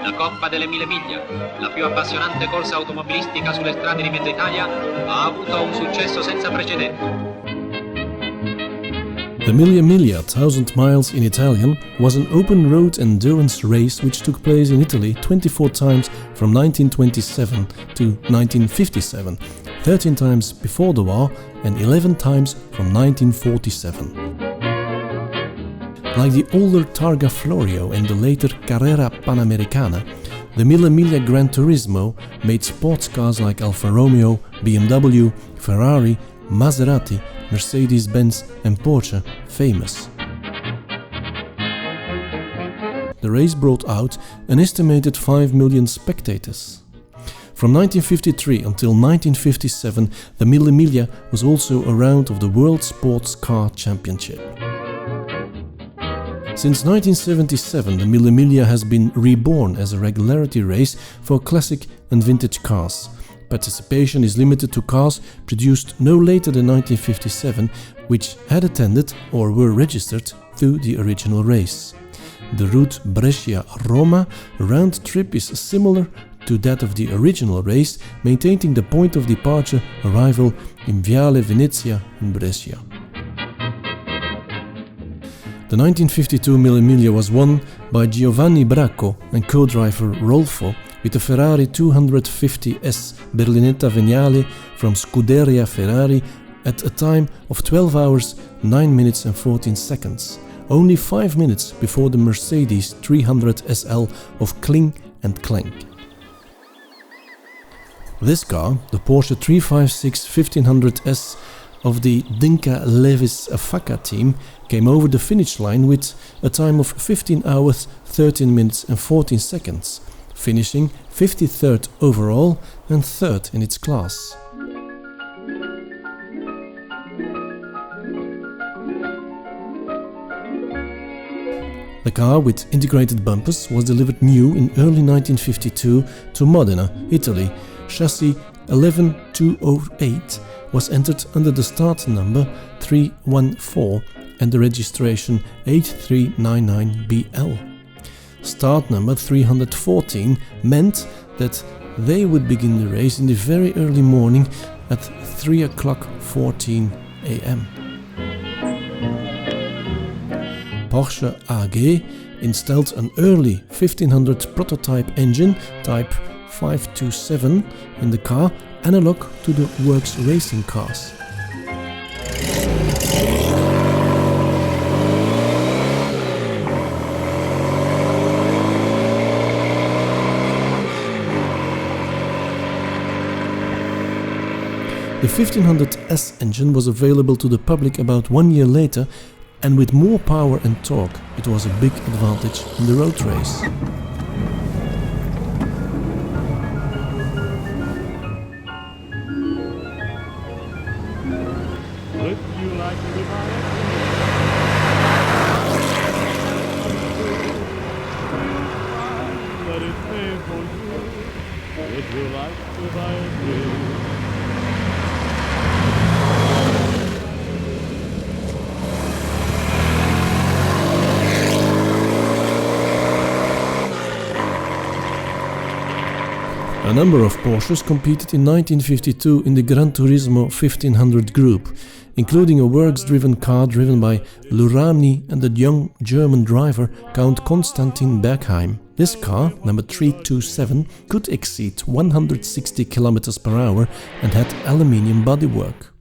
La Coppa delle Mille Miglia, la più appassionante corsa automobilistica sulle strade di mezza Italia, ha avuto un successo senza precedenti. The Mille Miglia, 1000 miles in Italian, was an open road endurance race which took place in Italy 24 times from 1927 to 1957, 13 times before the war and 11 times from 1947. Like the older Targa Florio and the later Carrera Panamericana, the Mille Miglia Gran Turismo made sports cars like Alfa Romeo, BMW, Ferrari, Maserati, Mercedes-Benz and Porsche famous. The race brought out an estimated 5 million spectators. From 1953 until 1957, the Mille Miglia was also a round of the World Sports Car Championship. Since 1977, the Mille Miglia has been reborn as a regularity race for classic and vintage cars. Participation is limited to cars produced no later than 1957, which had attended or were registered through the original race. The route Brescia-Roma round trip is similar to that of the original race, maintaining the point of departure arrival in Viale Venezia in Brescia. The 1952 Mille Miglia was won by Giovanni Bracco and co-driver Rolfo with a Ferrari 250S Berlinetta Vignale from Scuderia Ferrari at a time of 12 hours, 9 minutes and 14 seconds, only 5 minutes before the Mercedes 300 SL of Kling and Klenk. This car, the Porsche 356 1500S of the D'Inca Levis Facca team, came over the finish line with a time of 15 hours, 13 minutes and 14 seconds, finishing 53rd overall and 3rd in its class. The car with integrated bumpers was delivered new in early 1952 to Modena, Italy. Chassis 11208 was entered under the Startnumber 314 and the registration 8399BL. Startnumber 314 meant that they would begin the race in the very early morning at 3:14 a.m. Porsche AG installed an early 1500 prototype engine type 527 in the car, analog to the works racing cars. The 1500S engine was available to the public about 1 year later, and with more power and torque, it was a big advantage in the road race. Would you like to buy it? Let it pay for you. Would you like to buy it? A number of Porsches competed in 1952 in the Gran Turismo 1500 group, including a works-driven car driven by Lurani and the young German driver Count Konstantin Bergheim. This car, number 327, could exceed 160 km per hour and had aluminium bodywork.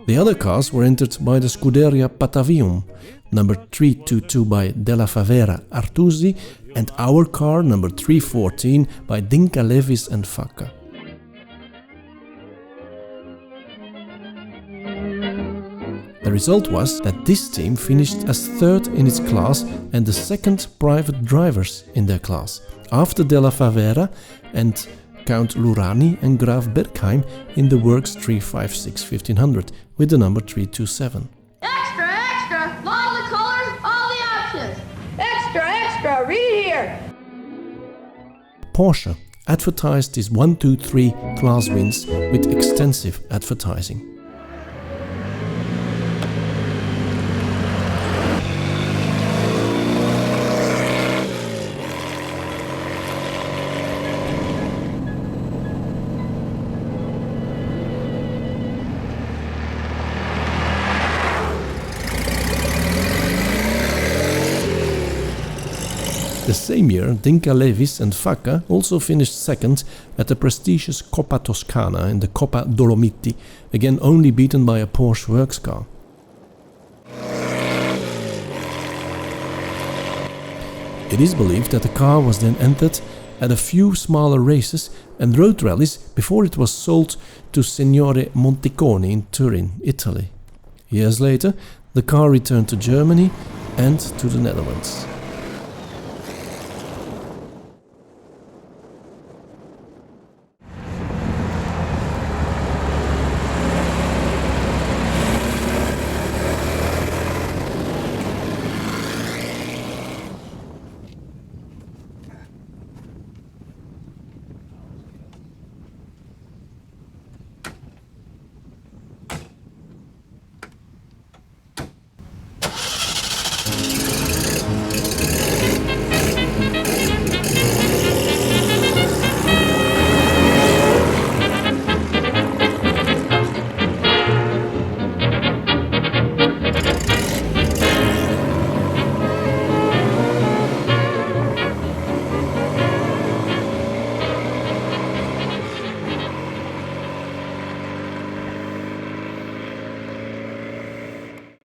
The other cars were entered by the Scuderia Patavium, number 322 by Della Favera Artusi, and our car, number 314 by D'Inca Levis and Facca. The result was that this team finished as third in its class and the second private drivers in their class, after Della Favera and Count Lurani and Graf Bergheim in the Works 356 1500 with the number 327. Extra, extra! All the colors, all the options! Extra, extra! Read here! Porsche advertised its 1, 2, 3 class wins with extensive advertising. The same year, D'Inca Levis and Facca also finished second at the prestigious Coppa Toscana and the Coppa Dolomiti, again only beaten by a Porsche works car. It is believed that the car was then entered at a few smaller races and road rallies before it was sold to Signore Monticoni in Turin, Italy. Years later, the car returned to Germany and to the Netherlands.